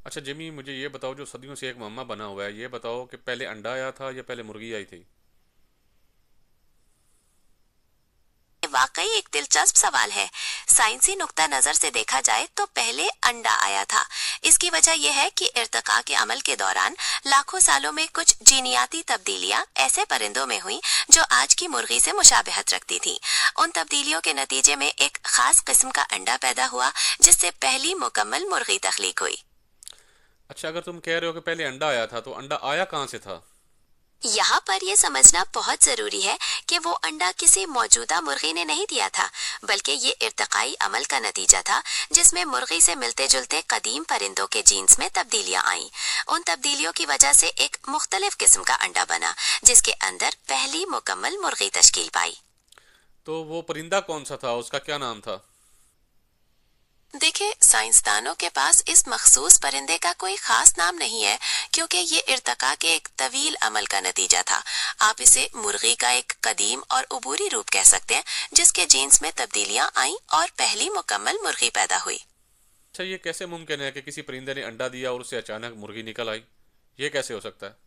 اچھا جیمی، مجھے یہ بتاؤ، جو صدیوں سے ایک معمہ بنا ہوا ہے، یہ بتاؤ کہ پہلے انڈا آیا تھا یا پہلے مرغی آئی تھی؟ واقعی ایک دلچسپ سوال ہے۔ سائنسی نقطہ نظر سے دیکھا جائے تو پہلے انڈا آیا تھا۔ اس کی وجہ یہ ہے کہ ارتقاء کے عمل کے دوران لاکھوں سالوں میں کچھ جینیاتی تبدیلیاں ایسے پرندوں میں ہوئیں جو آج کی مرغی سے مشابہت رکھتی تھیں۔ ان تبدیلیوں کے نتیجے میں ایک خاص قسم کا انڈا پیدا ہوا جس سے پہلی مکمل مرغی تخلیق ہوئی۔ اچھا، اگر تم کہہ رہے ہو کہ پہلے انڈا آیا تھا تو انڈا آیا کہاں سے تھا؟ یہاں پر یہ سمجھنا بہت ضروری ہے کہ وہ انڈا کسی موجودہ مرغی نے نہیں دیا تھا، بلکہ یہ ارتقائی عمل کا نتیجہ تھا جس میں مرغی سے ملتے جلتے قدیم پرندوں کے جینز میں تبدیلیاں آئیں۔ ان تبدیلیوں کی وجہ سے ایک مختلف قسم کا انڈا بنا جس کے اندر پہلی مکمل مرغی تشکیل پائی۔ تو وہ پرندہ کون سا تھا، اس کا کیا نام تھا؟ دیکھیں، سائنسدانوں کے پاس اس مخصوص پرندے کا کوئی خاص نام نہیں ہے کیونکہ یہ ارتقاء کے ایک طویل عمل کا نتیجہ تھا۔ آپ اسے مرغی کا ایک قدیم اور عبوری روپ کہہ سکتے ہیں جس کے جینز میں تبدیلیاں آئیں اور پہلی مکمل مرغی پیدا ہوئی۔ اچھا، یہ کیسے ممکن ہے کہ کسی پرندے نے انڈا دیا اور اس سے اچانک مرغی نکل آئی؟ یہ کیسے ہو سکتا ہے؟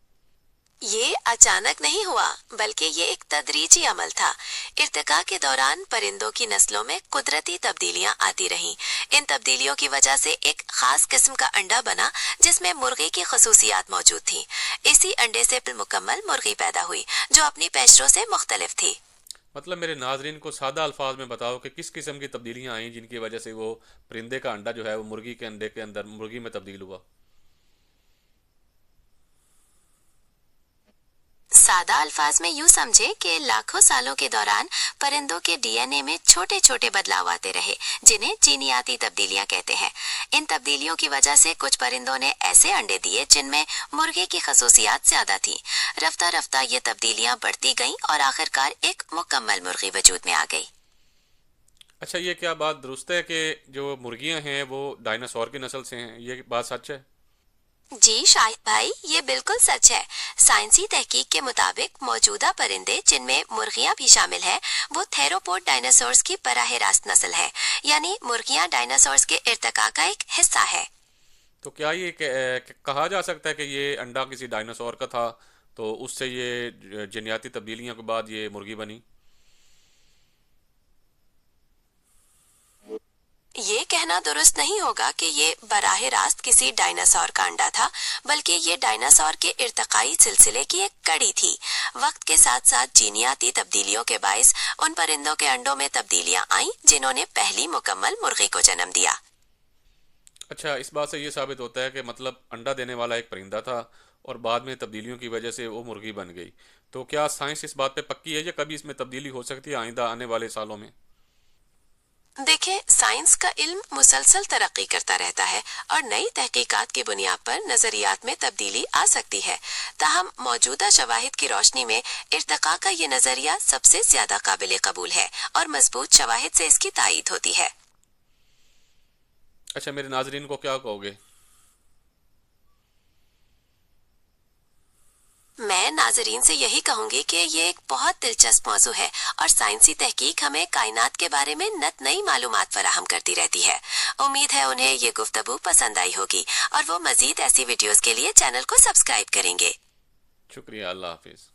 یہ اچانک نہیں ہوا بلکہ یہ ایک تدریجی عمل تھا۔ ارتقاء کے دوران پرندوں کی نسلوں میں قدرتی تبدیلیاں آتی رہیں۔ ان تبدیلیوں کی وجہ سے ایک خاص قسم کا انڈا بنا جس میں مرغی کی خصوصیات موجود تھیں۔ اسی انڈے سے مکمل مرغی پیدا ہوئی جو اپنی پیشرو سے مختلف تھی۔ مطلب میرے ناظرین کو سادہ الفاظ میں بتاؤ کہ کس قسم کی تبدیلیاں آئیں جن کی وجہ سے وہ پرندے کا انڈا جو ہے وہ مرغی کے انڈے کے اندر مرغی میں تبدیل ہوا۔ سادہ الفاظ میں یوں سمجھے کہ لاکھوں سالوں کے دوران پرندوں کے ڈی این اے میں چھوٹے چھوٹے بدلاؤ آتے رہے جنہیں جینیاتی تبدیلیاں کہتے ہیں۔ ان تبدیلیوں کی وجہ سے کچھ پرندوں نے ایسے انڈے دیے جن میں مرغی کی خصوصیات زیادہ تھیں۔ رفتہ رفتہ یہ تبدیلیاں بڑھتی گئیں اور آخرکار ایک مکمل مرغی وجود میں آ گئی۔ اچھا، یہ کیا بات درست ہے کہ جو مرغیاں ہیں وہ ڈائناسور کی نسل سے ہیں؟ یہ بات سچ ہے؟ جی شاہد بھائی، یہ بالکل سچ ہے۔ سائنسی تحقیق کے مطابق موجودہ پرندے جن میں مرغیاں بھی شامل ہیں وہ تھیروپوڈ ڈائناسورز کی براہ راست نسل ہے، یعنی مرغیاں ڈائناسورز کے ارتقاء کا ایک حصہ ہے۔ تو کیا یہ کہا جا سکتا ہے کہ یہ انڈا کسی ڈائناسور کا تھا تو اس سے یہ جنیاتی تبدیلیوں کے بعد یہ مرغی بنی؟ یہ کہنا درست نہیں ہوگا کہ یہ براہ راست کسی ڈائناسور کا انڈا تھا، بلکہ یہ ڈائناسور کے ارتقائی سلسلے کی ایک کڑی تھی۔ وقت کے ساتھ ساتھ جینیاتی تبدیلیوں کے باعث ان پرندوں کے انڈوں میں تبدیلیاں آئیں جنہوں نے پہلی مکمل مرغی کو جنم دیا۔ اچھا، اس بات سے یہ ثابت ہوتا ہے کہ مطلب انڈا دینے والا ایک پرندہ تھا اور بعد میں تبدیلیوں کی وجہ سے وہ مرغی بن گئی۔ تو کیا سائنس اس بات پہ پکی ہے یا کبھی اس میں تبدیلی ہو سکتی ہے آئندہ آنے والے سالوں میں؟ دیکھیں، سائنس کا علم مسلسل ترقی کرتا رہتا ہے اور نئی تحقیقات کی بنیاد پر نظریات میں تبدیلی آ سکتی ہے۔ تاہم موجودہ شواہد کی روشنی میں ارتقاء کا یہ نظریہ سب سے زیادہ قابل قبول ہے اور مضبوط شواہد سے اس کی تائید ہوتی ہے۔ اچھا، میرے ناظرین کو کیا کہو گے؟ میں ناظرین سے یہی کہوں گی کہ یہ ایک بہت دلچسپ موضوع ہے اور سائنسی تحقیق ہمیں کائنات کے بارے میں نت نئی معلومات فراہم کرتی رہتی ہے۔ امید ہے انہیں یہ گفتگو پسند آئی ہوگی اور وہ مزید ایسی ویڈیوز کے لیے چینل کو سبسکرائب کریں گے۔ شکریہ، اللہ حافظ۔